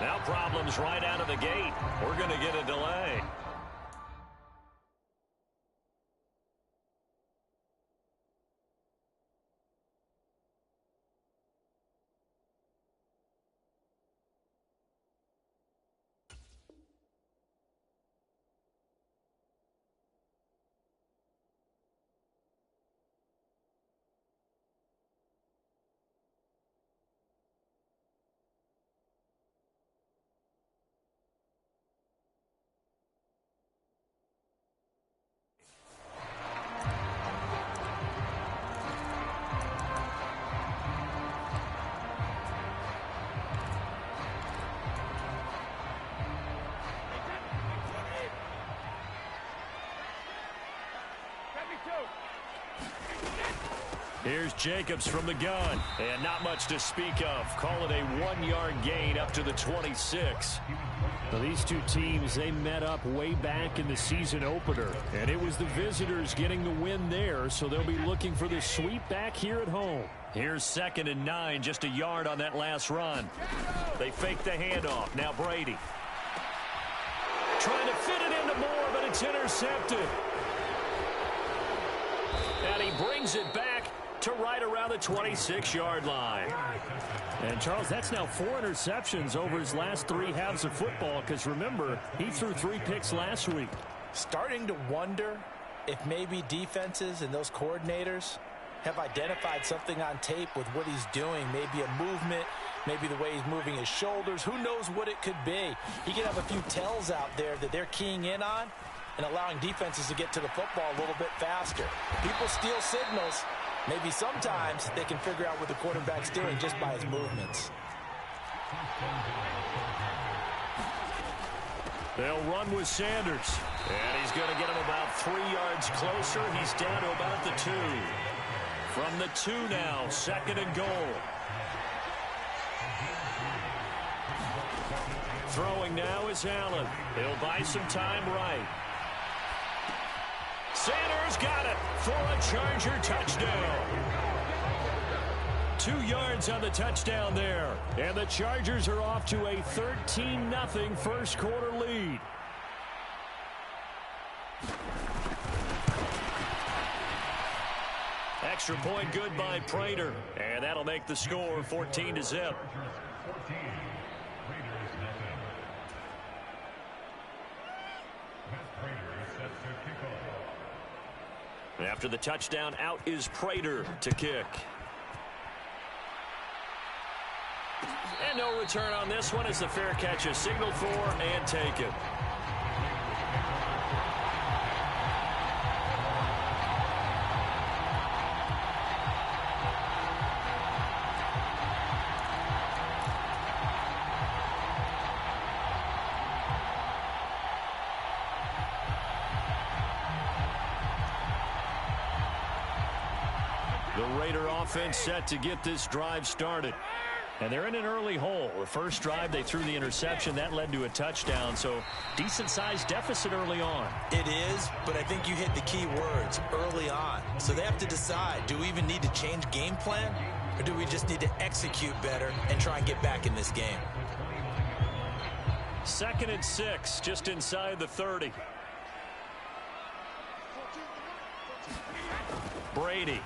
Now problems right out of the gate. We're going to get a delay. Here's Jacobs from the gun, and not much to speak of. Call it a 1-yard gain up to the 26. Well, these two teams, they met up way back in the season opener, and it was the visitors getting the win there, so they'll be looking for the sweep back here at home. Here's 2nd and 9, just a yard on that last run. They fake the handoff. Now Brady. Trying to fit it into Moore, but it's intercepted. And he brings it back to right around the 26-yard line. And, Charles, that's now 4 interceptions over his last 3 halves of football, because, remember, he threw 3 picks last week. Starting to wonder if maybe defenses and those coordinators have identified something on tape with what he's doing. Maybe a movement, maybe the way he's moving his shoulders. Who knows what it could be? He could have a few tells out there that they're keying in on and allowing defenses to get to the football a little bit faster. People steal signals. Maybe sometimes they can figure out what the quarterback's doing just by his movements. They'll run with Sanders. And he's going to get him about 3 yards closer. He's down to about the 2. From the 2 now, 2nd and goal. Throwing now is Allen. He'll buy some time right. Sanders got it for a Charger touchdown. 2 yards on the touchdown there. And the Chargers are off to a 13-0 first quarter lead. Extra point good by Prater. And that'll make the score 14-0. After the touchdown, out is Prater to kick. And no return on this one as the fair catch is signaled for and taken. The Raider offense set to get this drive started. And they're in an early hole. The first drive, they threw the interception. That led to a touchdown, so decent-sized deficit early on. It is, but I think you hit the key words, early on. So they have to decide, do we even need to change game plan, or do we just need to execute better and try and get back in this game? 2nd and 6, just inside the 30. Brady.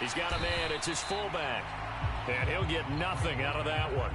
He's got a man. It's his fullback. And he'll get nothing out of that one.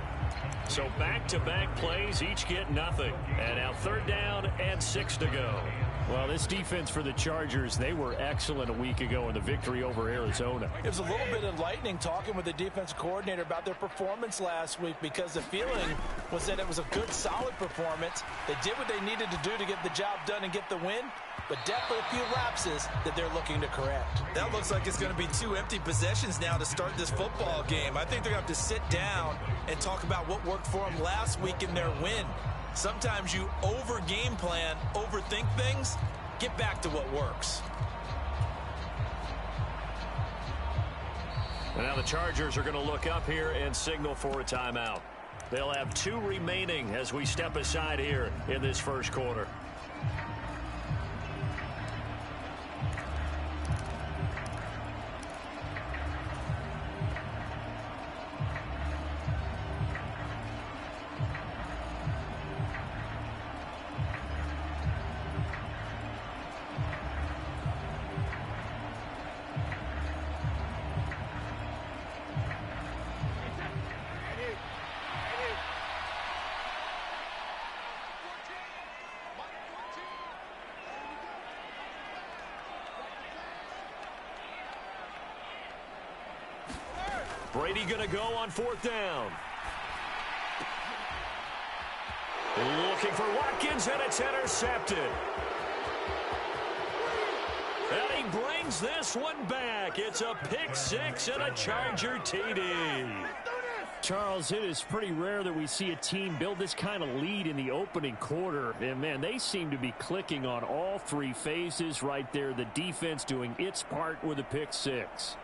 So back-to-back plays, each get nothing. And now 3rd down and 6 to go. Well, this defense for the Chargers, they were excellent a week ago in the victory over Arizona. It was a little bit enlightening talking with the defense coordinator about their performance last week, because the feeling was that it was a good, solid performance. They did what they needed to do to get the job done and get the win, but definitely a few lapses that they're looking to correct. That looks like it's going to be 2 empty possessions now to start this football game. I think they're going to have to sit down and talk about what worked for them last week in their win. Sometimes you over-game plan, overthink things, get back to what works. And now the Chargers are going to look up here and signal for a timeout. They'll have 2 remaining as we step aside here in this first quarter. Brady going to go on 4th down. Looking for Watkins, and it's intercepted. And he brings this one back. It's a pick 6 and a Charger TD. Charles, it is pretty rare that we see a team build this kind of lead in the opening quarter. And, man, they seem to be clicking on all 3 phases right there. The defense doing its part with a pick 6.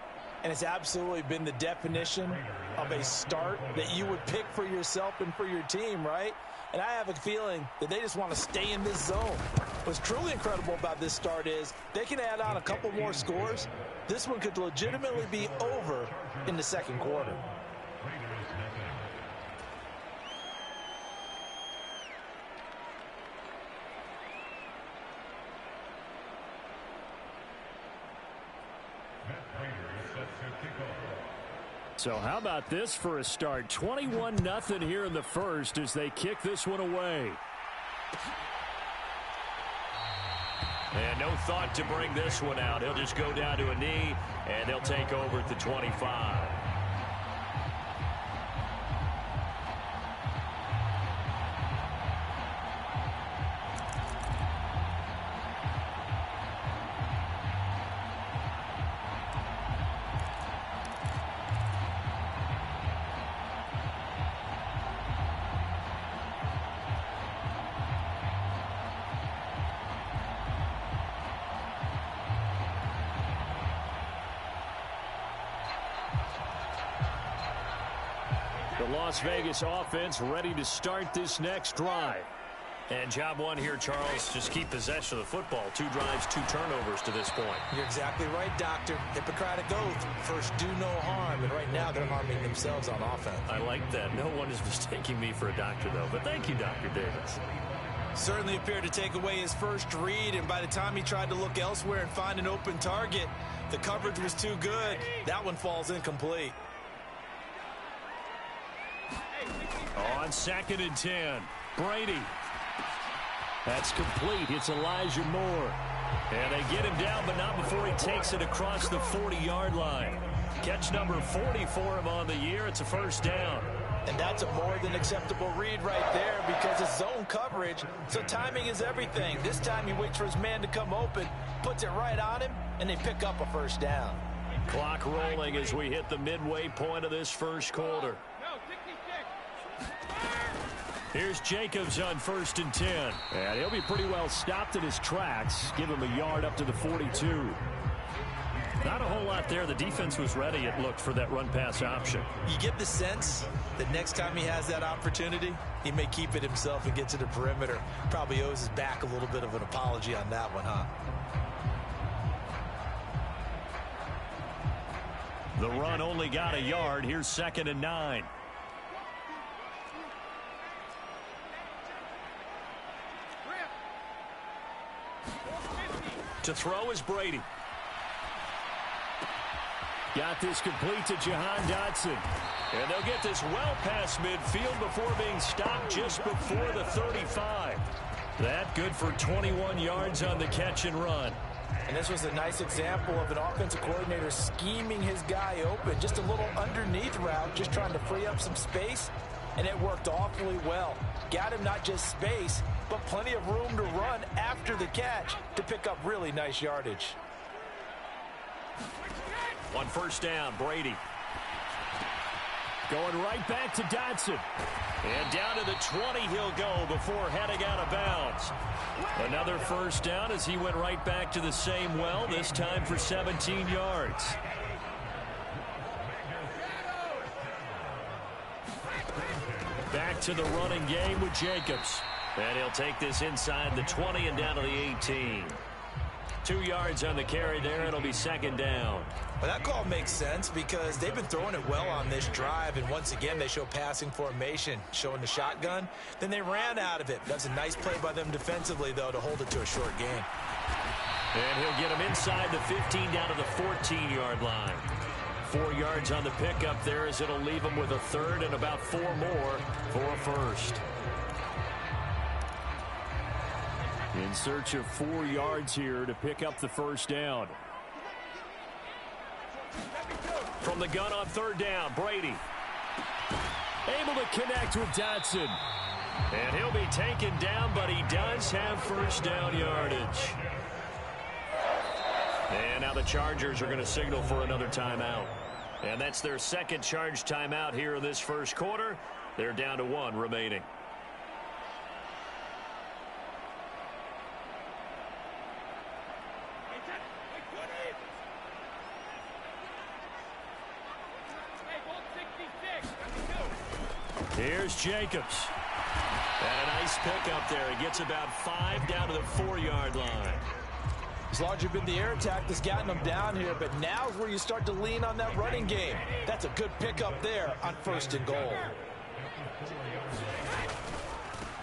And it's absolutely been the definition of a start that you would pick for yourself and for your team, right? And I have a feeling that they just want to stay in this zone. What's truly incredible about this start is they can add on a couple more scores. This one could legitimately be over in the second quarter. So how about this for a start? 21-0 here in the first as they kick this one away. And no thought to bring this one out. He'll just go down to a knee, and they'll take over at the 25. The Las Vegas offense ready to start this next drive. And job one here, Charles, just keep possession of the football. 2 drives, 2 turnovers to this point. You're exactly right, Doctor. Hippocratic oath. First, do no harm. And right now, they're harming themselves on offense. I like that. No one is mistaking me for a doctor, though. But thank you, Dr. Davis. Certainly appeared to take away his first read, and by the time he tried to look elsewhere and find an open target, the coverage was too good. That one falls incomplete. On 2nd and 10, Brady. That's complete. It's Elijah Moore. And they get him down, but not before he takes it across the 40-yard line. Catch number 40 for him on the year. It's a first down. And that's a more than acceptable read right there because it's zone coverage, so timing is everything. This time he waits for his man to come open, puts it right on him, and they pick up a first down. Clock rolling as we hit the midway point of this first quarter. Here's Jacobs on 1st and 10. And he'll be pretty well stopped in his tracks. Give him a yard up to the 42. Not a whole lot there. The defense was ready, it looked, for that run-pass option. You get the sense that next time he has that opportunity, he may keep it himself and get to the perimeter. Probably owes his back a little bit of an apology on that one, huh? The run only got a yard. Here's 2nd and 9. To throw is Brady. Got this complete to Jahan Dotson. And they'll get this well past midfield before being stopped just before the 35. That good for 21 yards on the catch and run. And this was a nice example of an offensive coordinator scheming his guy open. Just a little underneath route, just trying to free up some space. And it worked awfully well. Got him not just space, but plenty of room to run after the catch to pick up really nice yardage. On 1st down, Brady. Going right back to Dotson. And down to the 20 he'll go before heading out of bounds. Another first down as he went right back to the same well, this time for 17 yards. Back to the running game with Jacobs. And he'll take this inside the 20 and down to the 18. 2 yards on the carry there. It'll be 2nd down. Well, that call makes sense because they've been throwing it well on this drive, and once again they show passing formation, showing the shotgun. Then they ran out of it. That's a nice play by them defensively, though, to hold it to a short gain. And he'll get him inside the 15 down to the 14-yard line. 4 yards on the pickup there as it'll leave him with a third and about 4 more for a first. In search of 4 yards here to pick up the first down. From the gun on third down, Brady. Able to connect with Dotson. And he'll be taken down, but he does have first down yardage. And now the Chargers are going to signal for another timeout. And that's their second charge timeout here in this first quarter. They're down to 1 remaining. Here's Jacobs. And a nice pickup there. He gets about 5 down to the 4-yard line. It's largely been the air attack that's gotten them down here, but now is where you start to lean on that running game. That's a good pickup there on 1st and goal.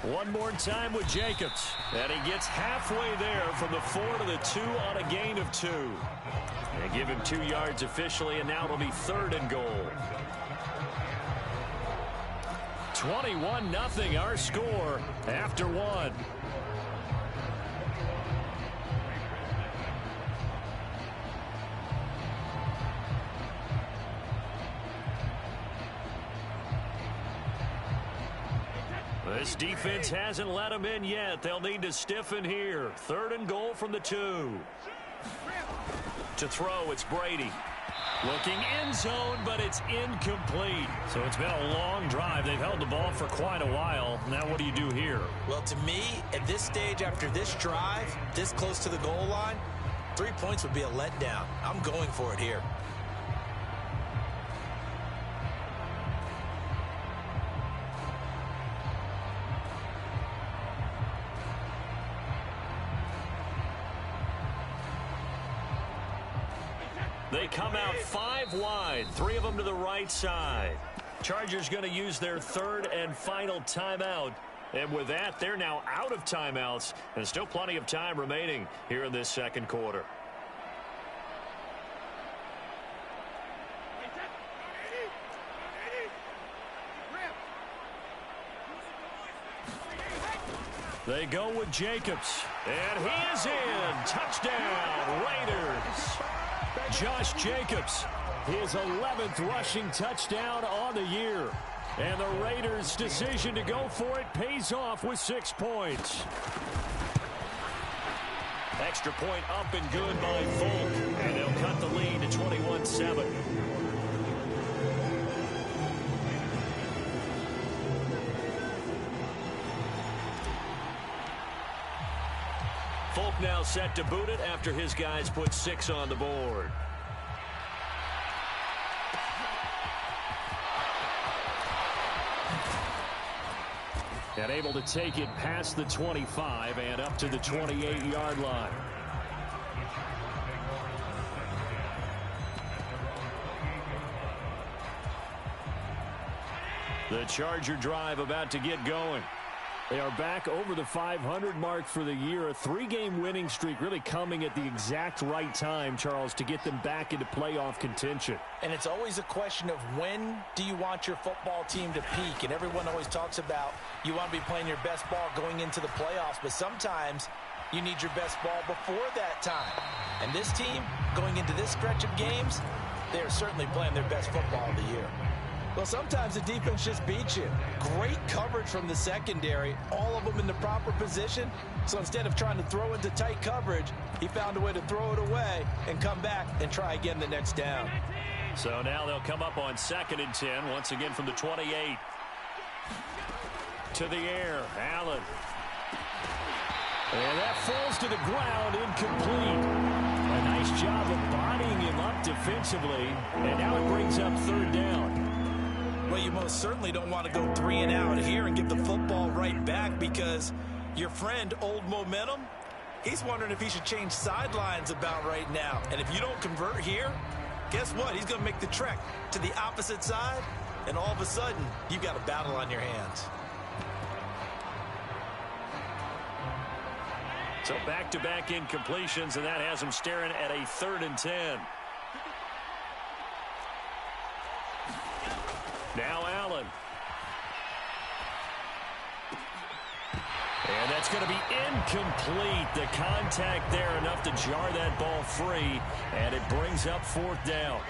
One more time with Jacobs. And he gets halfway there from the 4 to the 2 on a gain of 2. They give him 2 yards officially, and now it'll be 3rd and goal. 21-0 our score after 1. This defense hasn't let them in yet. They'll need to stiffen here. 3rd and goal from the 2. To throw, it's Brady. Looking end zone, but it's incomplete. So it's been a long drive. They've held the ball for quite a while. Now what do you do here? Well, to me, at this stage, after this drive, this close to the goal line, 3 points would be a letdown. I'm going for it here. They come out 5 wide, 3 of them to the right side. Chargers going to use their 3rd and final timeout. And with that, they're now out of timeouts. And still plenty of time remaining here in this second quarter. They go with Jacobs. And he is in. Touchdown, Raiders. Josh Jacobs, his 11th rushing touchdown on the year. And the Raiders' decision to go for it pays off with 6 points. Extra point up and good by Folk. And they'll cut the lead to 21-7. Folk now set to boot it after his guys put 6 on the board. And able to take it past the 25 and up to the 28-yard line. The Charger drive about to get going. They are back over the 500 mark for the year. A 3-game winning streak really coming at the exact right time, Charles, to get them back into playoff contention. And it's always a question of when do you want your football team to peak? And everyone always talks about you want to be playing your best ball going into the playoffs, but sometimes you need your best ball before that time. And this team, going into this stretch of games, they are certainly playing their best football of the year. Well, sometimes the defense just beats you. Great coverage from the secondary, all of them in the proper position. So instead of trying to throw into tight coverage, he found a way to throw it away and come back and try again the next down. So now they'll come up on 2nd and 10, once again from the 28. To the air, Allen. And that falls to the ground, incomplete. A nice job of bodying him up defensively, and now it brings up 3rd down. Well, you most certainly don't want to go 3 and out here and give the football right back because your friend, Old Momentum, he's wondering if he should change sidelines about right now. And if you don't convert here, guess what? He's going to make the trek to the opposite side, and all of a sudden, you've got a battle on your hands. So back-to-back incompletions, and that has him staring at a 3rd and 10. Now Allen. And that's going to be incomplete. The contact there enough to jar that ball free, and it brings up 4th down.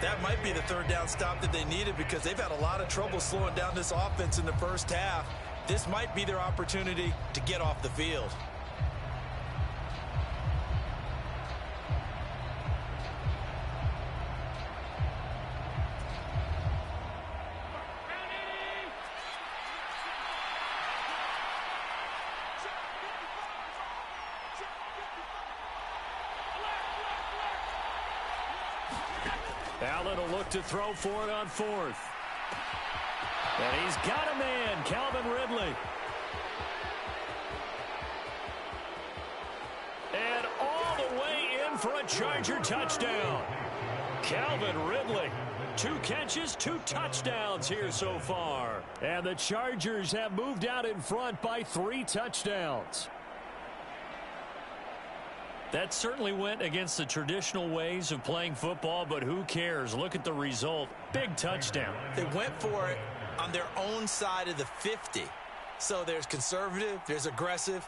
That might be the third down stop that they needed because they've had a lot of trouble slowing down this offense in the first half. This might be their opportunity to get off the field. Allen will look to throw for it on fourth. And he's got a man, Calvin Ridley. And all the way in for a Charger touchdown. Calvin Ridley. 2 catches, 2 touchdowns here so far. And the Chargers have moved out in front by 3 touchdowns. That certainly went against the traditional ways of playing football, but who cares? Look at the result. Big touchdown. They went for it on their own side of the 50. So there's conservative, there's aggressive,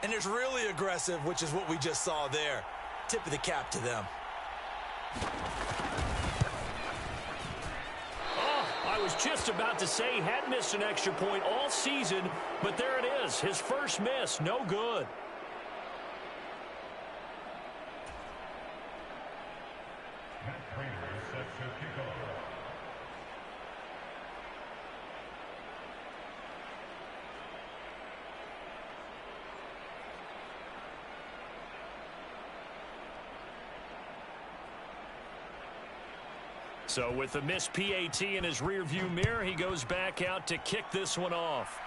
and there's really aggressive, which is what we just saw there. Tip of the cap to them. Oh, I was just about to say he had missed an extra point all season, but there it is. His first miss, no good. So with the missed PAT in his rearview mirror, he goes back out to kick this one off.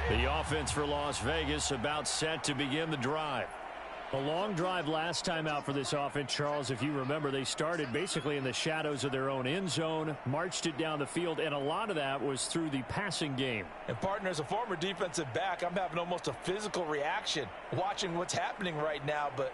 The offense for Las Vegas about set to begin the drive. A long drive last time out for this offense, Charles. If you remember, they started basically in the shadows of their own end zone, marched it down the field, and a lot of that was through the passing game. And partner, as a former defensive back, I'm having almost a physical reaction watching what's happening right now. But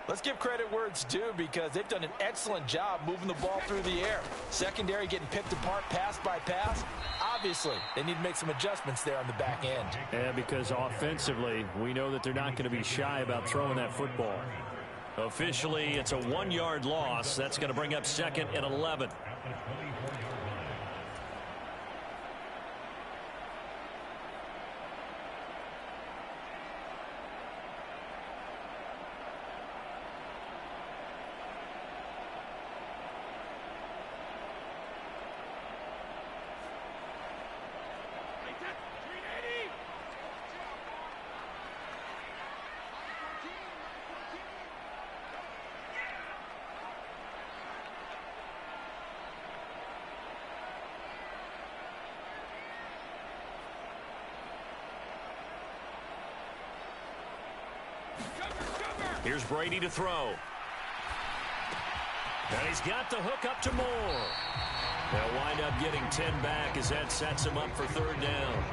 let's give credit where it's due because they've done an excellent job moving the ball through the air. Secondary getting picked apart pass by pass. Obviously, they need to make some adjustments there on the back end. And because offensively, we know that they're not going to be shy about throwing that football. Officially, it's a 1-yard loss. That's going to bring up 2nd and 11. Here's Brady to throw. And he's got the hook up to Moore. They'll wind up getting 10 back as that sets him up for 3rd down.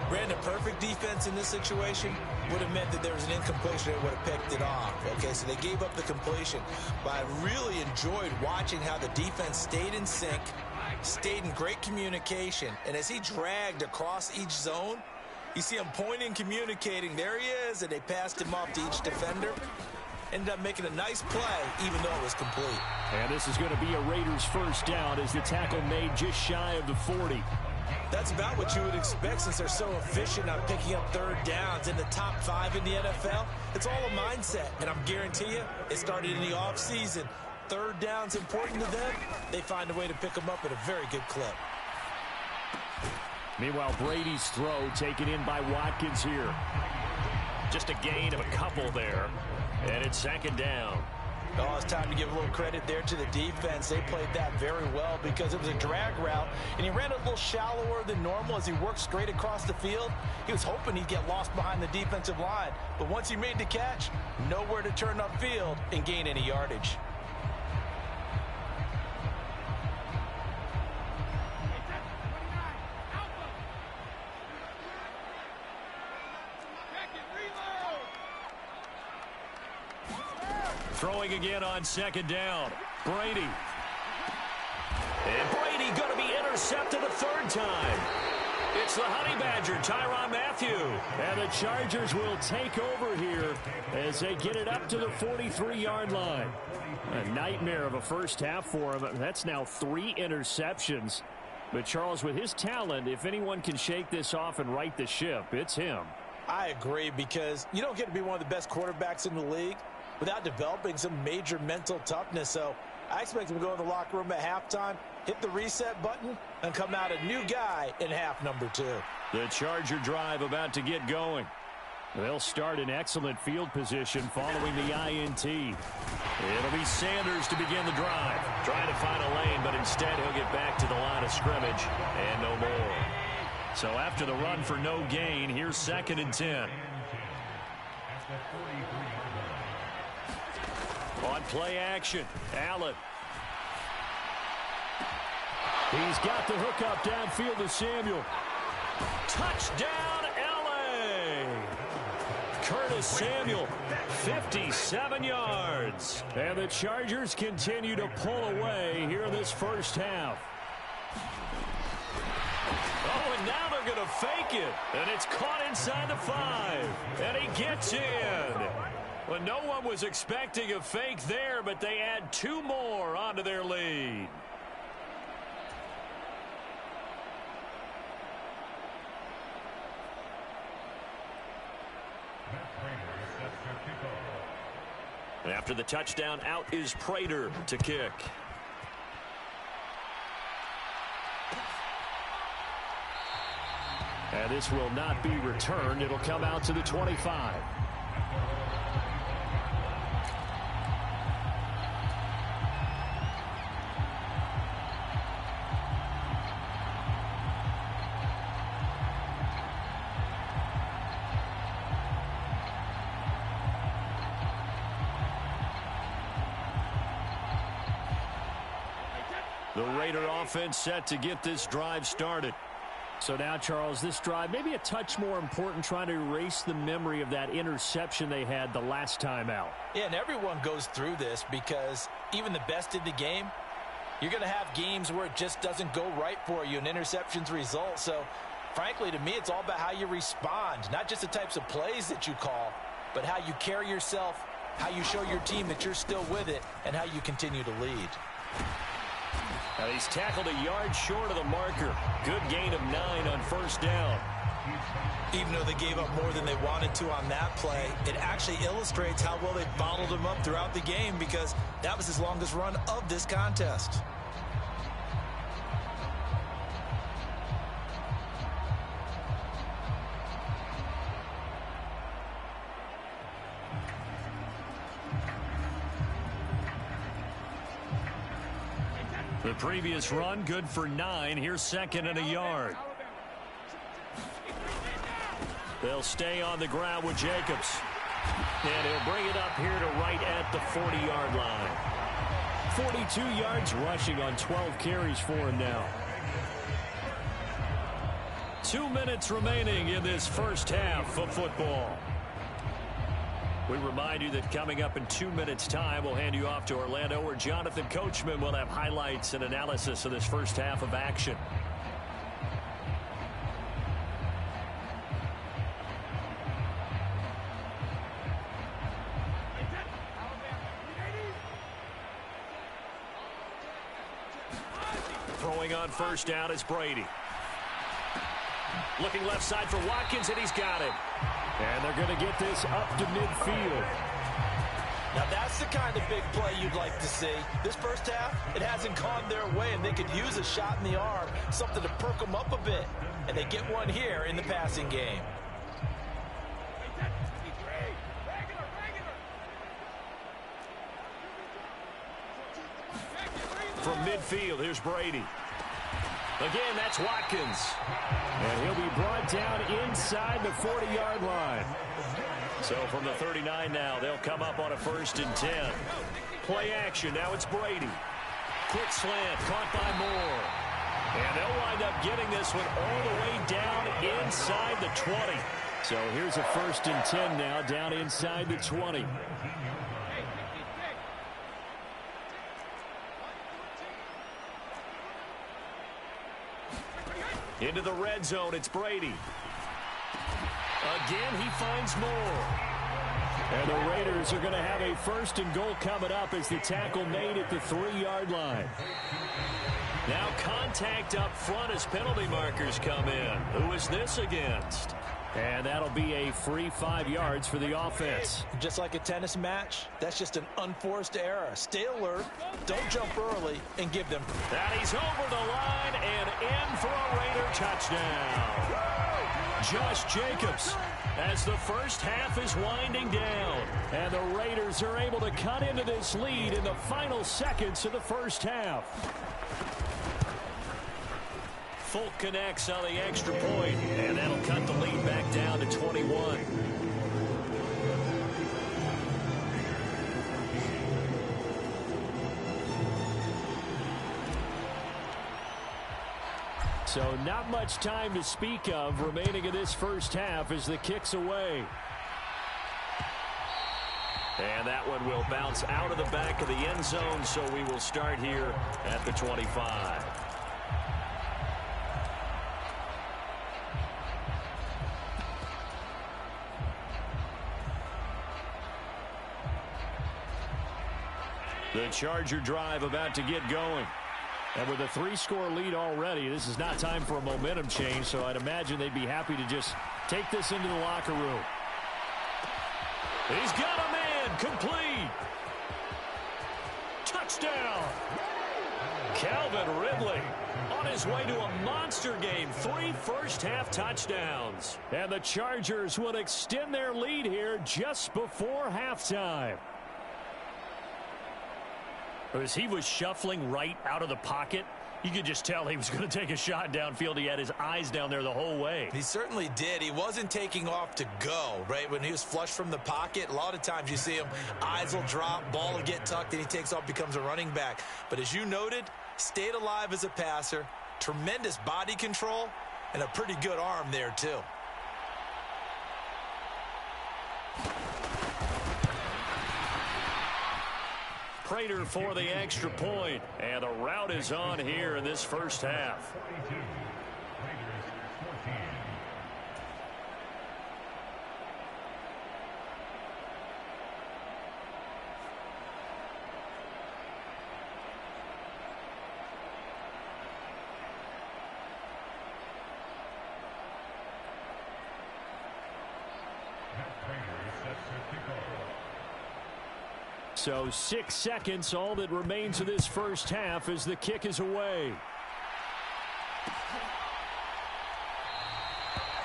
Brandon, perfect defense in this situation would have meant that there was an incompletion that would have picked it off. Okay, so they gave up the completion. But I really enjoyed watching how the defense stayed in sync, stayed in great communication, and as he dragged across each zone, you see him pointing, communicating. There he is, and they passed him off to each defender. Ended up making a nice play, even though it was complete. And this is going to be a Raiders 1st down as the tackle made just shy of the 40. That's about what you would expect since they're so efficient on picking up 3rd downs in the top 5 in the NFL. It's all a mindset, and I'm guarantee you, it started in the offseason. 3rd down's important to them. They find a way to pick them up at a very good clip. Meanwhile, Brady's throw taken in by Watkins here. Just a gain of a couple there. And it's 2nd down. Oh, it's time to give a little credit there to the defense. They played that very well because it was a drag route, and he ran a little shallower than normal as he worked straight across the field. He was hoping he'd get lost behind the defensive line, but once he made the catch, nowhere to turn upfield and gain any yardage. Throwing again on second down. Brady. And Brady going to be intercepted a third time. It's the Honey Badger, Tyrann Mathieu. And the Chargers will take over here as they get it up to the 43-yard line. A nightmare of a first half for him. That's now 3 interceptions. But Charles, with his talent, if anyone can shake this off and right the ship, it's him. I agree, because you don't get to be one of the best quarterbacks in the league without developing some major mental toughness. So I expect him to go in the locker room at halftime, hit the reset button, and come out a new guy in half number 2. The Charger drive about to get going. They'll start in excellent field position following the INT. It'll be Sanders to begin the drive. Trying to find a lane, but instead he'll get back to the line of scrimmage and no more. So after the run for no gain, here's 2nd and 10. On play action, Allen. He's got the hook up downfield to Samuel. Touchdown, L.A. Curtis Samuel, 57 yards. And the Chargers continue to pull away here in this first half. Oh, and now they're going to fake it. And it's caught inside the 5. And he gets in. Well, no one was expecting a fake there, but they add 2 more onto their lead. After the touchdown, out is Prater to kick. And this will not be returned. It'll come out to the 25. The Raider offense set to get this drive started. So now, Charles, this drive maybe a touch more important, trying to erase the memory of that interception they had the last time out. Yeah, and everyone goes through this, because even the best in the game, you're going to have games where it just doesn't go right for you and interceptions result. So, frankly, to me, it's all about how you respond, not just the types of plays that you call, but how you carry yourself, how you show your team that you're still with it, and how you continue to lead. Now he's tackled a yard short of the marker. Good gain of 9 on first down. Even though they gave up more than they wanted to on that play, it actually illustrates how well they bottled him up throughout the game, because that was his longest run of this contest. The previous run, good for 9. Here's 2nd and a yard. They'll stay on the ground with Jacobs. And he'll bring it up here to right at the 40-yard line. 42 yards rushing on 12 carries for him now. 2 minutes remaining in this first half of football. We remind you that coming up in 2 minutes' time, we'll hand you off to Orlando, where Jonathan Coachman will have highlights and analysis of this first half of action. Throwing on first down is Brady. Looking left side for Watkins, and he's got it. And they're going to get this up to midfield. Now that's the kind of big play you'd like to see. This first half, it hasn't gone their way, and they could use a shot in the arm, something to perk them up a bit. And they get one here in the passing game. From midfield, here's Brady. Again, that's Watkins. And he'll be brought down inside the 40-yard line. So from the 39 now, they'll come up on a 1st and 10. Play action, now it's Brady. Quick slant, caught by Moore. And they'll wind up getting this one all the way down inside the 20. So here's a 1st and 10 now, down inside the 20. Into the red zone, it's Brady. Again, he finds more. And the Raiders are going to have a 1st and goal coming up as the tackle made at the 3-yard line. Now contact up front as penalty markers come in. Who is this against? And that'll be a free 5 yards for the offense. Just like a tennis match, that's just an unforced error. Stay alert, don't jump early, and give them. That he's over the line and in for a Raider touchdown. Josh Jacobs as the first half is winding down. And the Raiders are able to cut into this lead in the final seconds of the first half. Folk connects on the extra point, and that'll cut the lead back down to 21. So not much time to speak of remaining in this first half as the kick's away. And that one will bounce out of the back of the end zone, so we will start here at the 25. The Charger drive about to get going. And with a 3-score lead already, this is not time for a momentum change, so I'd imagine they'd be happy to just take this into the locker room. He's got a man, complete. Touchdown. Calvin Ridley on his way to a monster game. 3 first-half touchdowns. And the Chargers will extend their lead here just before halftime. As he was shuffling right out of the pocket, you could just tell he was going to take a shot downfield. He had his eyes down there the whole way. He certainly did. He wasn't taking off to go, right? When he was flushed from the pocket, a lot of times you see him, eyes will drop, ball will get tucked, and he takes off, becomes a running back. But as you noted, stayed alive as a passer, tremendous body control, and a pretty good arm there, too. Prater for the extra point, and the route is on here in this first half. So 6 seconds, all that remains of this first half as the kick is away.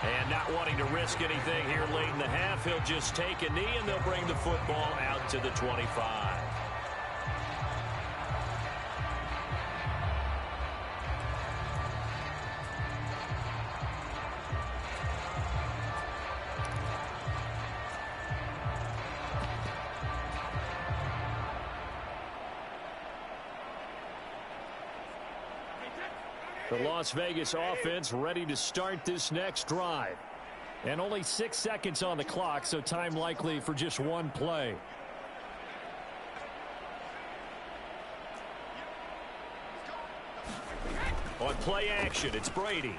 And not wanting to risk anything here late in the half, he'll just take a knee and they'll bring the football out to the 25. The Las Vegas offense ready to start this next drive. And only 6 seconds on the clock, so time likely for just one play. On play action, it's Brady.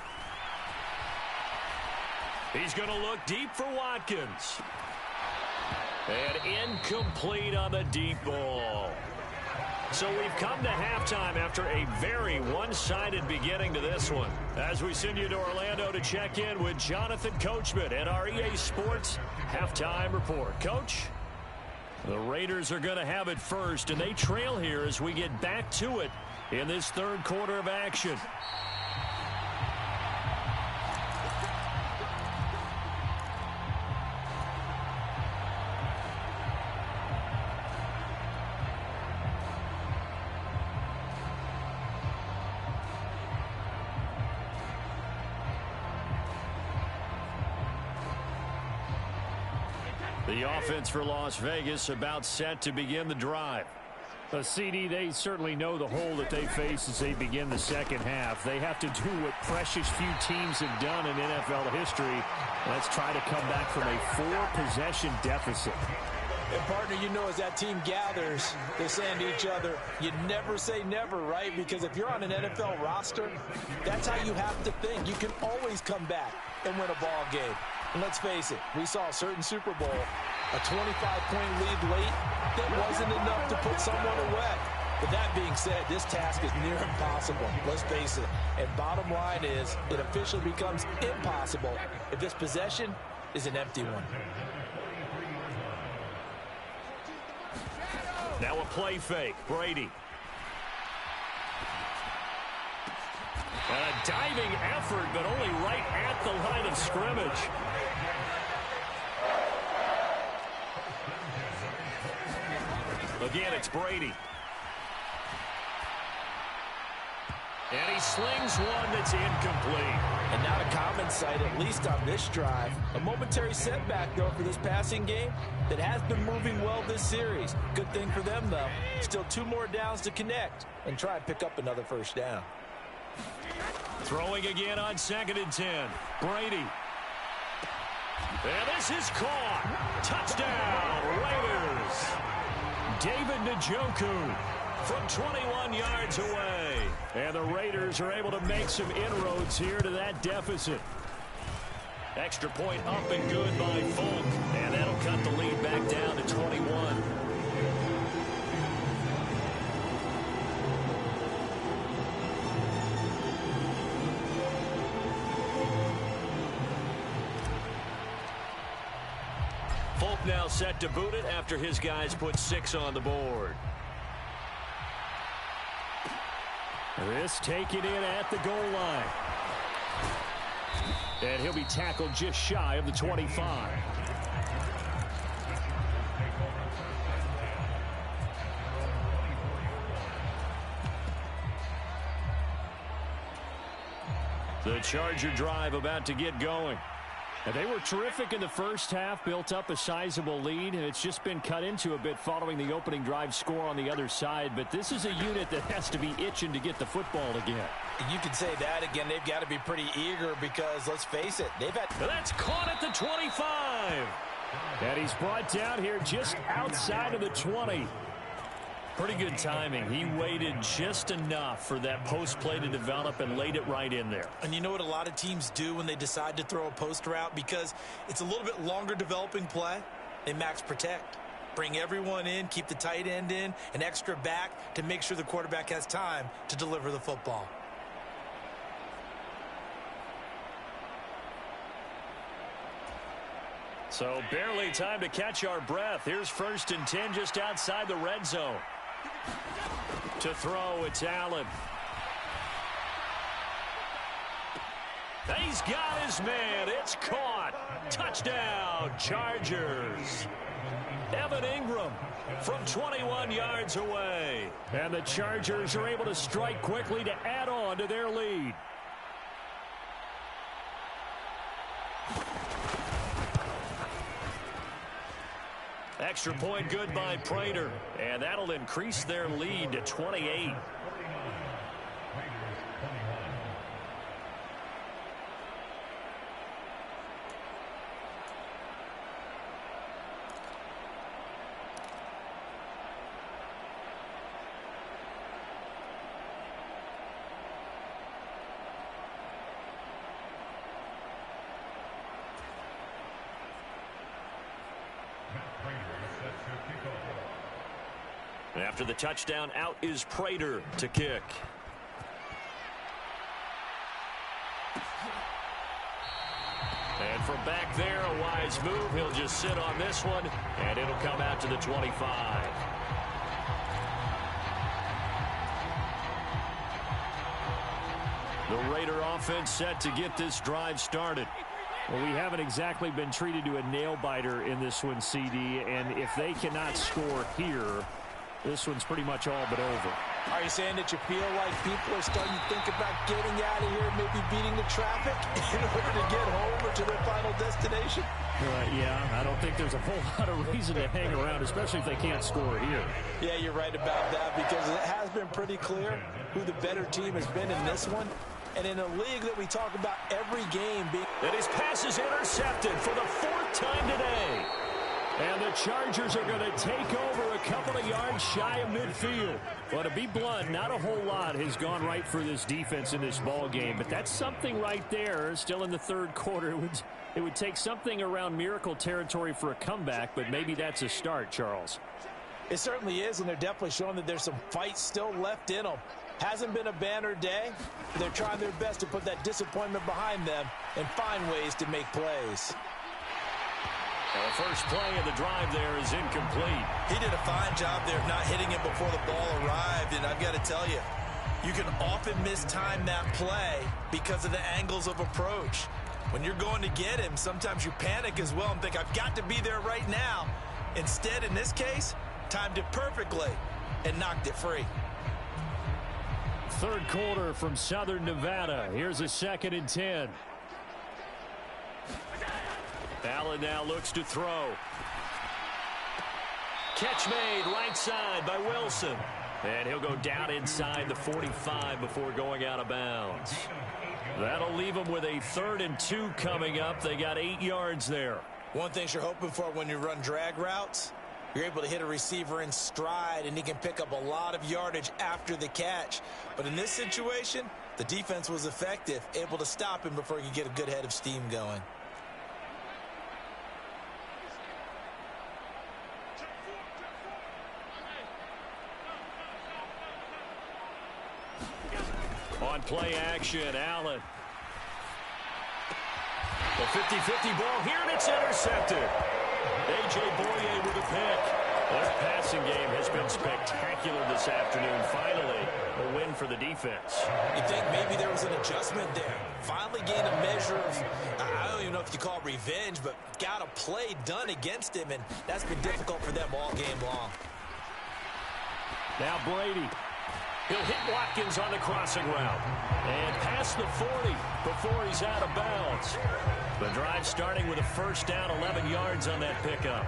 He's going to look deep for Watkins. And incomplete on the deep ball. So we've come to halftime after a very one-sided beginning to this one. As we send you to Orlando to check in with Jonathan Coachman at our EA Sports Halftime Report. Coach? The Raiders are going to have it first, and they trail here as we get back to it in this third quarter of action. The offense for Las Vegas about set to begin the drive. CD, they certainly know the hole that they face as they begin the second half. They have to do what precious few teams have done in NFL history. Let's try to come back from a 4-possession deficit. And, partner, you know, as that team gathers, they're saying to each other, you never say never, right? Because if you're on an NFL roster, that's how you have to think. You can always come back and win a ball game. And let's face it, we saw a certain Super Bowl, a 25-point lead late, that wasn't enough to put someone away. But that being said, this task is near impossible. Let's face it. And bottom line is, it officially becomes impossible if this possession is an empty one. Now a play fake. Brady. And a diving effort, but only right at the line of scrimmage. Again, it's Brady. And he slings one that's incomplete. And not a common sight, at least on this drive. A momentary setback, though, for this passing game that has been moving well this series. Good thing for them, though. Still 2 more downs to connect and try and pick up another first down. Throwing again on 2nd and 10. Brady. And this is caught. Touchdown, Raiders. David Njoku from 21 yards away. And the Raiders are able to make some inroads here to that deficit. Extra point up and good by Folk. And that'll cut the lead back down to 21. Folk now set to boot it after his guys put 6 on the board. This taken in at the goal line. And he'll be tackled just shy of the 25. The Charger drive about to get going. And they were terrific in the first half, built up a sizable lead, and it's just been cut into a bit following the opening drive score on the other side. But this is a unit that has to be itching to get the football again. You can say that again. They've got to be pretty eager because, let's face it, they've had... That's caught at the 25. And he's brought down here just outside of the 20. Pretty good timing. He waited just enough for that post play to develop and laid it right in there. And you know what a lot of teams do when they decide to throw a post route? Because it's a little bit longer developing play. They max protect. Bring everyone in, keep the tight end in, an extra back to make sure the quarterback has time to deliver the football. So barely time to catch our breath. Here's 1st and 10 just outside the red zone. To throw, it's Allen. He's got his man. It's caught. Touchdown, Chargers. Evan Ingram from 21 yards away. And the Chargers are able to strike quickly to add on to their lead. Extra point good by Prater. And that'll increase their lead to 28. After the touchdown, out is Prater to kick. And from back there, a wise move. He'll just sit on this one, and it'll come out to the 25. The Raider offense set to get this drive started. Well, we haven't exactly been treated to a nail-biter in this one, CD, and if they cannot score here, this one's pretty much all but over. Are you saying that you feel like people are starting to think about getting out of here, maybe beating the traffic in order to get home or to their final destination? Yeah, I don't think there's a whole lot of reason to hang around, especially if they can't score here. Yeah, you're right about that because it has been pretty clear who the better team has been in this one. And in a league that we talk about every game being... And his pass is intercepted for the 4th time today. And the Chargers are going to take over a couple of yards shy of midfield. Well, to be blunt, not a whole lot has gone right for this defense in this ball game, but that's something right there. Still in the third quarter, it would take something around miracle territory for a comeback, but maybe that's a start, Charles. It certainly is, and they're definitely showing that there's some fight still left in them. Hasn't been a banner day. They're trying their best to put that disappointment behind them and find ways to make plays. The first play of the drive there is incomplete. He did a fine job there of not hitting it before the ball arrived, and I've got to tell you, you can often mistime that play because of the angles of approach. When you're going to get him, sometimes you panic as well and think, I've got to be there right now. Instead, in this case, timed it perfectly and knocked it free. Third quarter from Southern Nevada. Here's a 2nd and 10. Allen now looks to throw. Catch made right side by Wilson. And he'll go down inside the 45 before going out of bounds. That'll leave them with a 3rd and 2 coming up. They got 8 yards there. One thing you're hoping for when you run drag routes, you're able to hit a receiver in stride, and he can pick up a lot of yardage after the catch. But in this situation, the defense was effective, able to stop him before he could get a good head of steam going. On play action, Allen. The 50-50 ball here, and it's intercepted. A.J. Boye with a pick. Their passing game has been spectacular this afternoon. Finally, a win for the defense. You think maybe there was an adjustment there. Finally gained a measure of, I don't even know if you call it revenge, but got a play done against him, and that's been difficult for them all game long. Now Brady. He'll hit Watkins on the crossing route. And past the 40 before he's out of bounds. The drive starting with a first down, 11 yards on that pickup.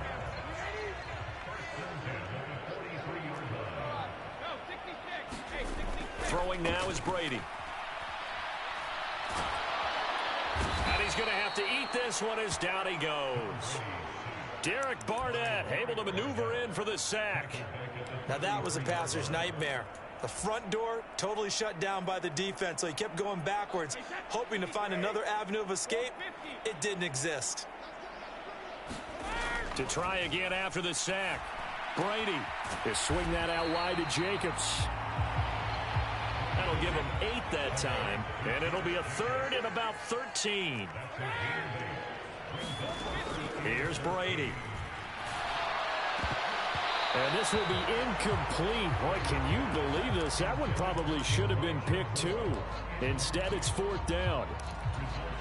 Throwing now is Brady. And he's going to have to eat this one as down he goes. Derek Barnett able to maneuver in for the sack. Now that was a passer's nightmare. The front door totally shut down by the defense, so he kept going backwards, hoping to find another avenue of escape. It didn't exist. To try again after the sack. Brady. They swing that out wide to Jacobs. That'll give him 8 that time, and it'll be a 3rd and about 13. Here's Brady. And this will be incomplete. Boy, can you believe this? That one probably should have been picked too. Instead, it's 4th down.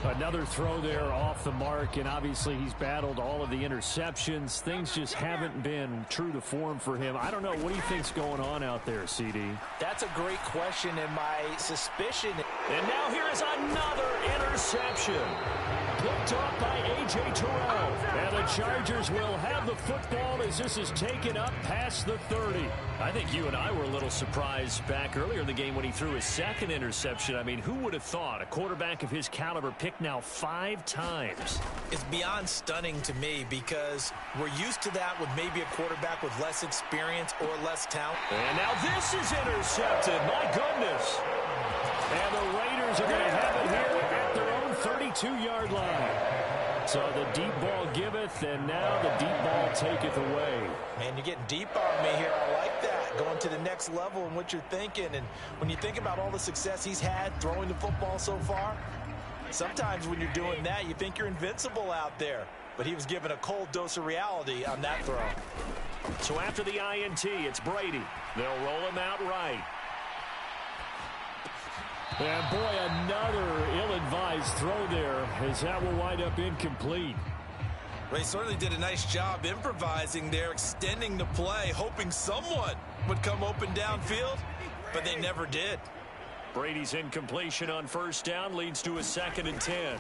Another throw there off the mark, and obviously he's battled all of the interceptions. Things just haven't been true to form for him. I don't know. What do you think's going on out there, CD? That's a great question, and my suspicion. And now here is another interception. Picked off by A.J. Terrell. And the Chargers will have the football as this is taken up past the 30. I think you and I were a little surprised back earlier in the game when he threw his 2nd interception. I mean, who would have thought a quarterback of his caliber picked now 5 times? It's beyond stunning to me because we're used to that with maybe a quarterback with less experience or less talent. And now this is intercepted. My goodness. And the Raiders are going to have it here at their own 32-yard line. So the deep ball giveth, and now the deep ball taketh away. Man, you're getting deep on me here. I like that. Going to the next level in what you're thinking. And when you think about all the success he's had throwing the football so far, sometimes when you're doing that, you think you're invincible out there. But he was given a cold dose of reality on that throw. So after the INT, it's Brady. They'll roll him out right. And boy, another ill-advised throw there as that will wind up incomplete. They certainly did a nice job improvising there, extending the play, hoping someone would come open downfield, but they never did. Brady's incompletion on first down leads to a 2nd and 10.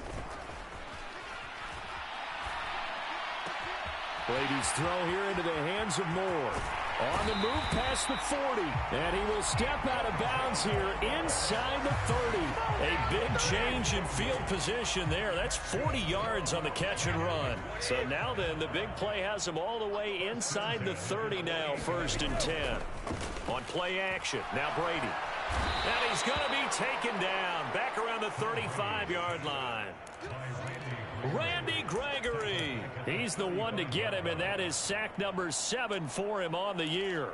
Brady's throw here into the hands of Moore. On the move past the 40. And he will step out of bounds here inside the 30. A big change in field position there. That's 40 yards on the catch and run. So now then, the big play has him all the way inside the 30 now, 1st and 10. On play action, now Brady. And he's going to be taken down back around the 35-yard line. Randy Gregory. He's the one to get him, and that is sack number 7 for him on the year.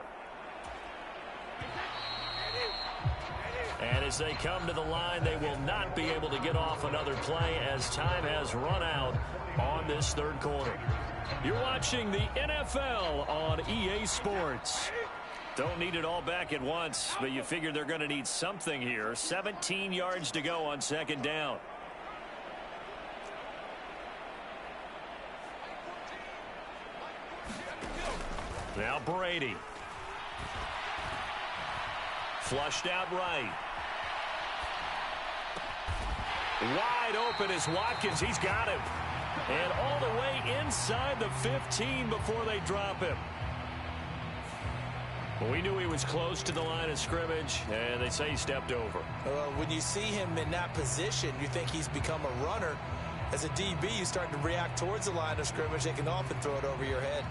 And as they come to the line, they will not be able to get off another play as time has run out on this 3rd quarter. You're watching the NFL on EA Sports. Don't need it all back at once, but you figure they're going to need something here. 17 yards to go on 2nd down. Now Brady. Flushed out right. Wide open is Watkins. He's got him. And all the way inside the 15 before they drop him. Well, we knew he was close to the line of scrimmage, and they say he stepped over. When you see him in that position, you think he's become a runner. As a DB, you start to react towards the line of scrimmage. They can often throw it over your head.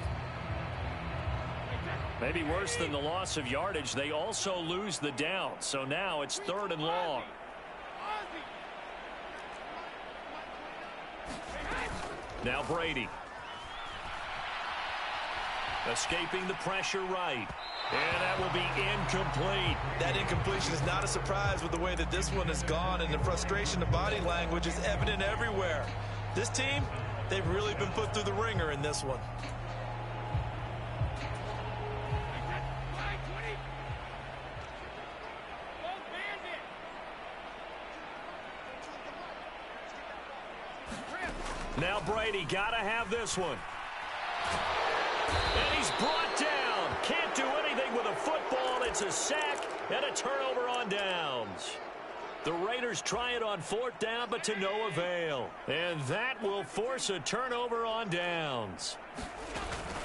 Maybe worse than the loss of yardage, they also lose the down. So now it's 3rd and long. Now Brady. Escaping the pressure right. And that will be incomplete. That incompletion is not a surprise with the way that this one has gone, and the frustration of body language is evident everywhere. This team, they've really been put through the ringer in this one. Now Brady got to have this one. And he's brought down. Can't do anything with a football. It's a sack and a turnover on downs. The Raiders try it on 4th down, but to no avail. And that will force a turnover on downs.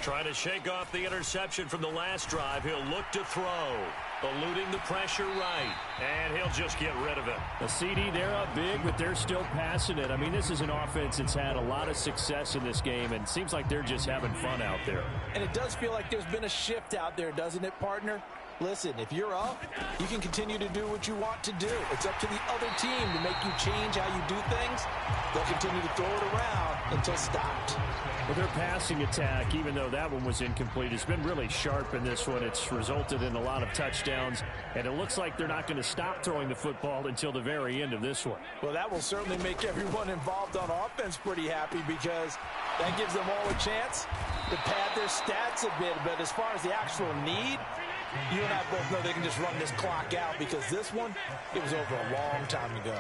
Trying to shake off the interception from the last drive. He'll look to throw. Eluding the pressure right. And he'll just get rid of it. A CD, they're up big, but they're still passing it. I mean, this is an offense that's had a lot of success in this game, and it seems like they're just having fun out there. And it does feel like there's been a shift out there, doesn't it, partner? Listen, if you're up, you can continue to do what you want to do. It's up to the other team to make you change how you do things. They'll continue to throw it around until stopped. Well, their passing attack, even though that one was incomplete, has been really sharp in this one. It's resulted in a lot of touchdowns, and it looks like they're not going to stop throwing the football until the very end of this one. Well, that will certainly make everyone involved on offense pretty happy, because that gives them all a chance to pad their stats a bit. But as far as the actual need, you and I both know they can just run this clock out, because this one, it was over a long time ago.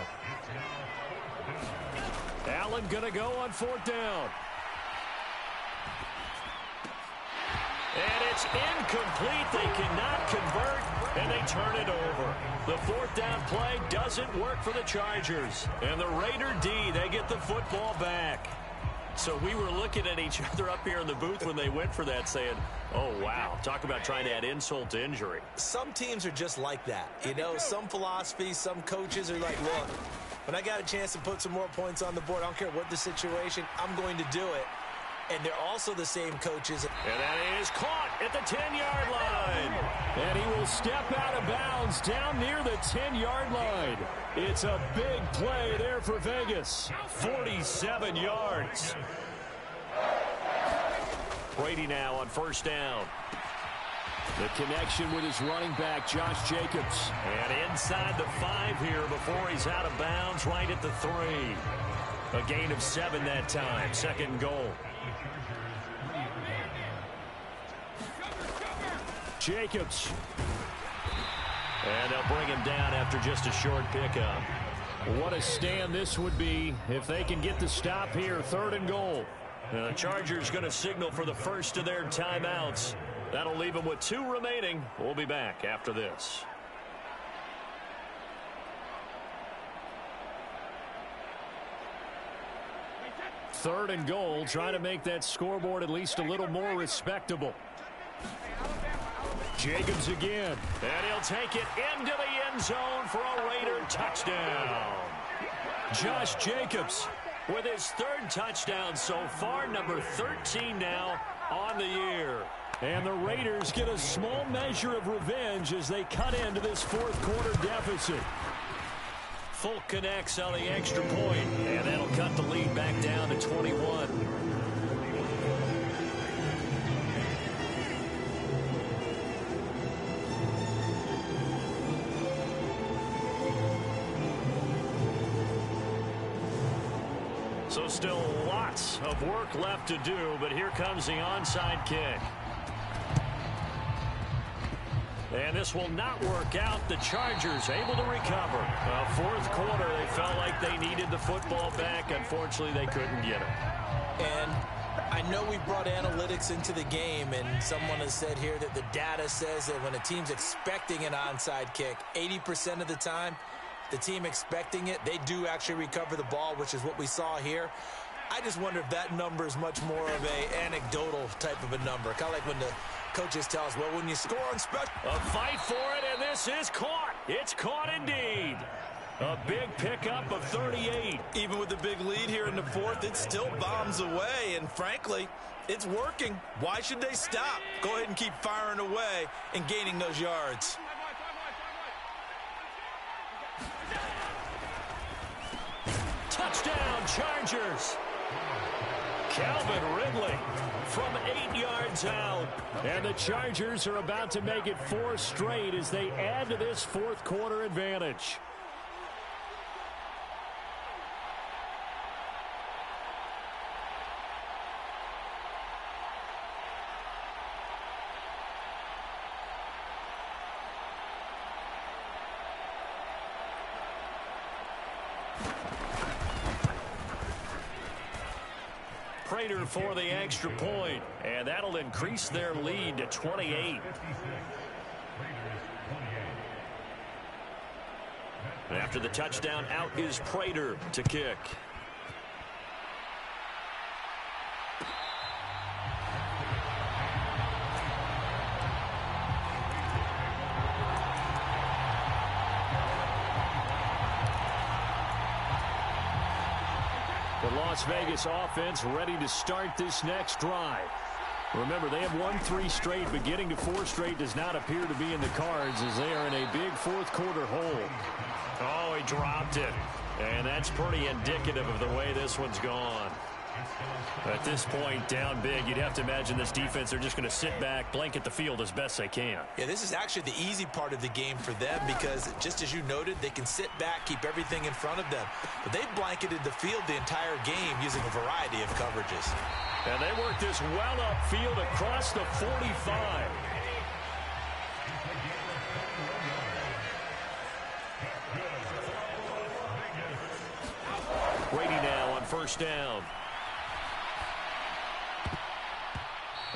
Allen going to go on 4th down. And it's incomplete. They cannot convert, and they turn it over. The 4th down play doesn't work for the Chargers. And the Raider D, they get the football back. So we were looking at each other up here in the booth when they went for that, saying, oh, wow, talk about trying to add insult to injury. Some teams are just like that. You know, some philosophies, some coaches are like, look, when I got a chance to put some more points on the board, I don't care what the situation, I'm going to do it. And they're also the same coaches. And that is caught at the 10-yard line. And he will step out of bounds down near the 10-yard line. It's a big play there for Vegas. 47 yards. Brady now on 1st down. The connection with his running back, Josh Jacobs. And inside the 5 here before he's out of bounds, right at the 3. A gain of 7 that time. 2nd and goal. Jacobs. And they'll bring him down after just a short pickup. What a stand this would be if they can get the stop here. 3rd and goal. The Chargers going to signal for the first of their timeouts. That'll leave them with 2 remaining. We'll be back after this. Third and goal, trying to make that scoreboard at least a little more respectable. Jacobs again. And he'll take it into the end zone for a Raider touchdown. Josh Jacobs with his third touchdown so far, number 13 now on the year. And the Raiders get a small measure of revenge as they cut into this fourth quarter deficit. Folk connects on the extra point, and that'll cut the lead back down to 21. So still lots of work left to do, but here comes the onside kick. And this will not work out. The Chargers able to recover. Fourth quarter, they felt like they needed the football back. Unfortunately, they couldn't get it. And I know we brought analytics into the game, and someone has said here that the data says that when a team's expecting an onside kick, 80% of the time, the team expecting it, they do actually recover the ball, which is what we saw here. I just wonder if that number is much more of a anecdotal type of a number. Kind of like when the coaches tell us, well, when you score on special. A fight for it, and this is caught. It's caught indeed. A big pickup of 38. Even with the big lead here in the fourth, it still bombs away, and frankly, it's working. Why should they stop? Go ahead and keep firing away and gaining those yards. Touchdown, Chargers. Calvin Ridley from 8 yards out. And the Chargers are about to make it 4 straight as they add to this fourth quarter advantage. Prater for the extra point, and that'll increase their lead to 28. After the touchdown, out is Prater to kick. The Las Vegas offense ready to start this next drive. Remember, they have won 3 straight, but getting to 4 straight does not appear to be in the cards as they are in a big fourth quarter hole. Oh, he dropped it. And that's pretty indicative of the way this one's gone. At this point, down big, you'd have to imagine this defense, they're just going to sit back, blanket the field as best they can. Yeah, this is actually the easy part of the game for them because, just as you noted, they can sit back, keep everything in front of them. But they've blanketed the field the entire game using a variety of coverages. And they work this well upfield across the 45. Brady now on first down.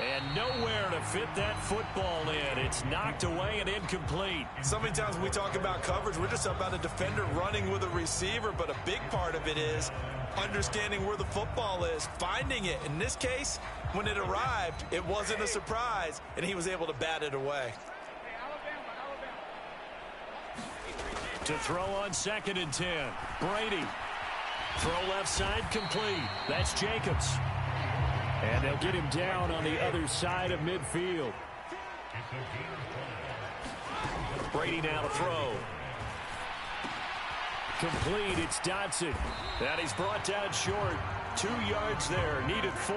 And nowhere to fit that football in. It's knocked away and incomplete. So many times when we talk about coverage, we're just about a defender running with a receiver, but a big part of it is understanding where the football is, finding it. In this case, when it arrived, it wasn't a surprise, and he was able to bat it away. To throw on 2nd and 10. Brady. Throw left side complete. That's Jacobs. And they'll get him down on the other side of midfield. Brady now to throw. Complete, it's Dotson. And he's brought down short. 2 yards there, needed 4.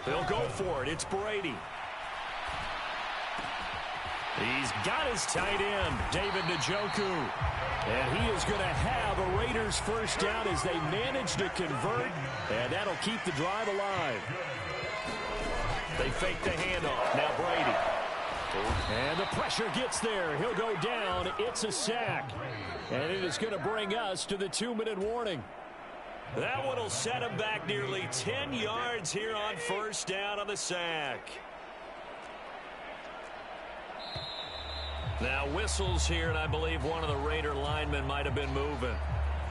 They'll go for it. It's Brady. He's got his tight end, David Njoku. And he is going to have a Raiders first down as they manage to convert. And that'll keep the drive alive. They fake the handoff. Now Brady. And the pressure gets there. He'll go down. It's a sack. And it is going to bring us to the 2-minute warning. That one will set him back nearly 10 yards here on first down on the sack. Now whistles here, and I believe one of the Raider linemen might have been moving.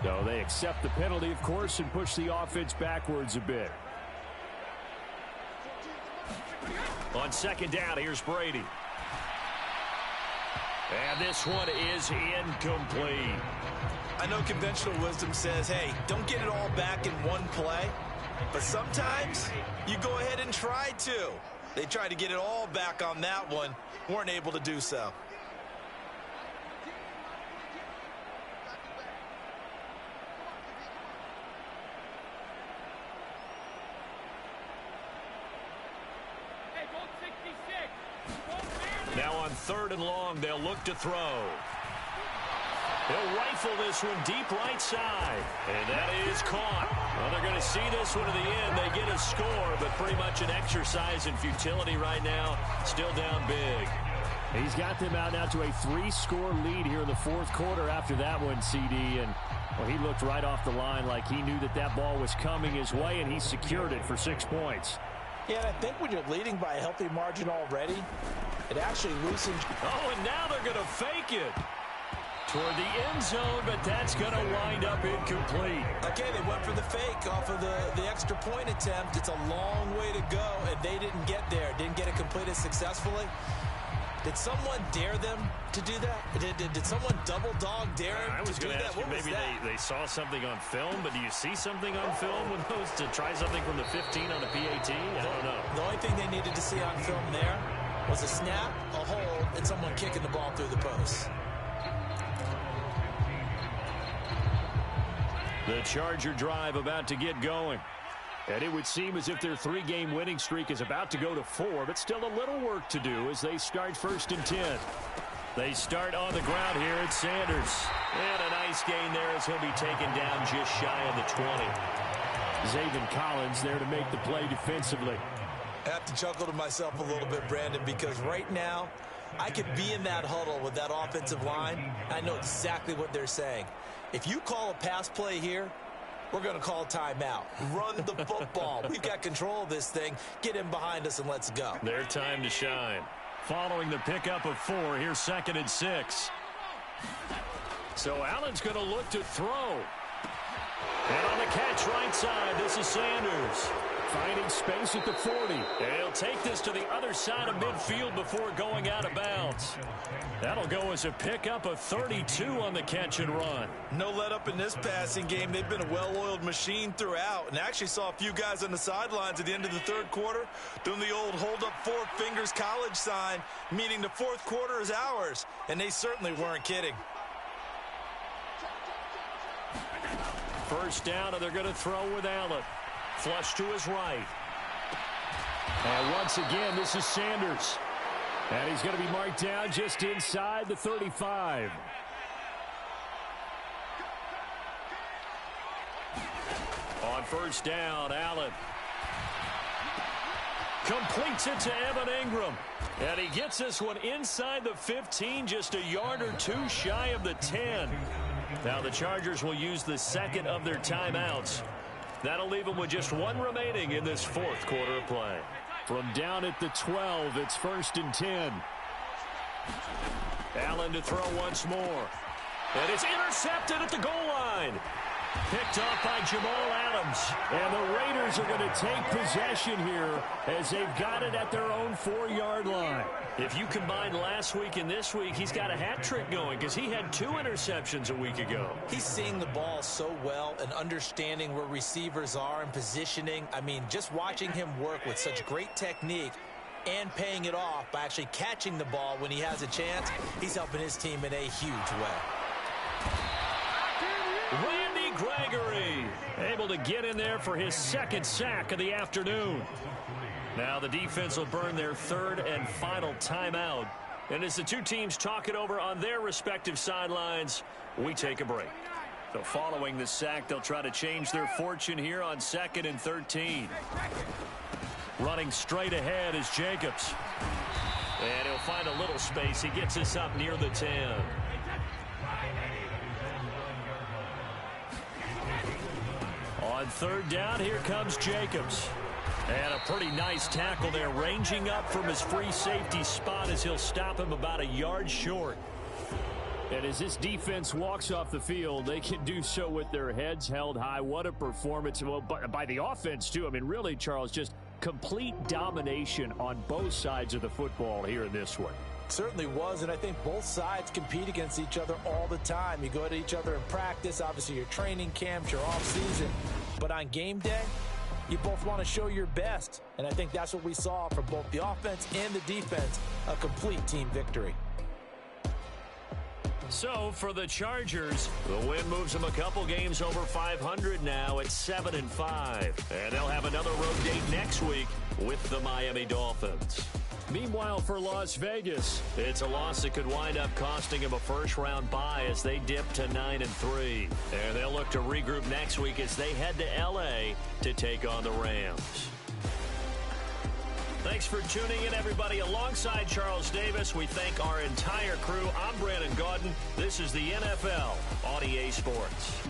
So they accept the penalty, of course, and push the offense backwards a bit. On second down, here's Brady. And this one is incomplete. I know conventional wisdom says, hey, don't get it all back in one play. But sometimes you go ahead and try to. They tried to get it all back on that one. Weren't able to do so. Now on 3rd and long, they'll look to throw. They'll rifle this one deep right side. And that is caught. Well, they're going to see this one to the end. They get a score, but pretty much an exercise in futility right now. Still down big. He's got them out now to a 3-score lead here in the 4th quarter after that one, CD. And well, he looked right off the line like he knew that that ball was coming his way, and he secured it for 6 points. Yeah, and I think when you're leading by a healthy margin already, it actually loosens. Oh, and now they're going to fake it toward the end zone, but that's going to wind up incomplete. Okay, they went for the fake off of the extra point attempt. It's a long way to go, and they didn't get there. Didn't get it completed successfully. Did someone dare them to do that? Did someone double dog dare them I was to do going to that? ask you, maybe they saw something on film, but do you see something on film with those to try something from the 15 on the PAT? I don't know. The only thing they needed to see on film there was a snap, a hold, and someone kicking the ball through the post. The Charger drive about to get going. And it would seem as if their 3-game winning streak is about to go to 4, but still a little work to do as they start 1st and 10. They start on the ground here at Sanders. And a nice gain there as he'll be taken down just shy of the 20. Zaven Collins there to make the play defensively. I have to chuckle to myself a little bit, Brandon, because right now I could be in that huddle with that offensive line. I know exactly what they're saying. If you call a pass play here, we're going to call timeout. Run the football. We've got control of this thing. Get in behind us and let's go. Their time to shine. Following the pickup of 4, here's 2nd and 6. So Allen's going to look to throw. And on the catch right side, this is Sanders. Finding space at the 40. And he'll take this to the other side of midfield before going out of bounds. That'll go as a pickup of 32 on the catch and run. No let up in this passing game. They've been a well-oiled machine throughout. And actually saw a few guys on the sidelines at the end of the 3rd quarter doing the old hold up 4 fingers college sign, meaning the 4th quarter is ours. And they certainly weren't kidding. 1st down, and they're going to throw with Allen. Flush to his right. And once again, this is Sanders. And he's going to be marked down just inside the 35. On 1st down, Allen completes it to Evan Ingram. And he gets this one inside the 15, just a yard or 2 shy of the 10. Now the Chargers will use the 2nd of their timeouts. That'll leave them with just 1 remaining in this 4th quarter of play. From down at the 12, it's 1st and 10. Allen to throw once more. And it's intercepted at the goal line. Picked off by Jamal Adams. And the Raiders are going to take possession here as they've got it at their own 4-yard line. If you combine last week and this week, he's got a hat trick going because he had 2 interceptions a week ago. He's seeing the ball so well and understanding where receivers are and positioning. I mean, just watching him work with such great technique and paying it off by actually catching the ball when he has a chance, he's helping his team in a huge way. Randy Gregory able to get in there for his 2nd sack of the afternoon. Now the defense will burn their 3rd and final timeout. And as the 2 teams talk it over on their respective sidelines, we take a break. So following the sack, they'll try to change their fortune here on 2nd and 13. Running straight ahead is Jacobs. And he'll find a little space. He gets us up near the 10. On 3rd down, here comes Jacobs. And a pretty nice tackle there, ranging up from his free safety spot as he'll stop him about a yard short. And as this defense walks off the field, they can do so with their heads held high. What a performance by the offense, too. I mean, really, Charles, just complete domination on both sides of the football here in this one. Certainly was, and I think both sides compete against each other all the time. You go at each other in practice, obviously your training camps, your off-season. But on game day, you both want to show your best. And I think that's what we saw from both the offense and the defense, a complete team victory. So for the Chargers, the win moves them a couple games over 500 now at 7-5. And they'll have another road date next week with the Miami Dolphins. Meanwhile, for Las Vegas, it's a loss that could wind up costing them a first-round bye as they dip to 9-3. And they'll look to regroup next week as they head to L.A. to take on the Rams. Thanks for tuning in, everybody. Alongside Charles Davis, we thank our entire crew. I'm Brandon Gaudin. This is the NFL on EA Sports.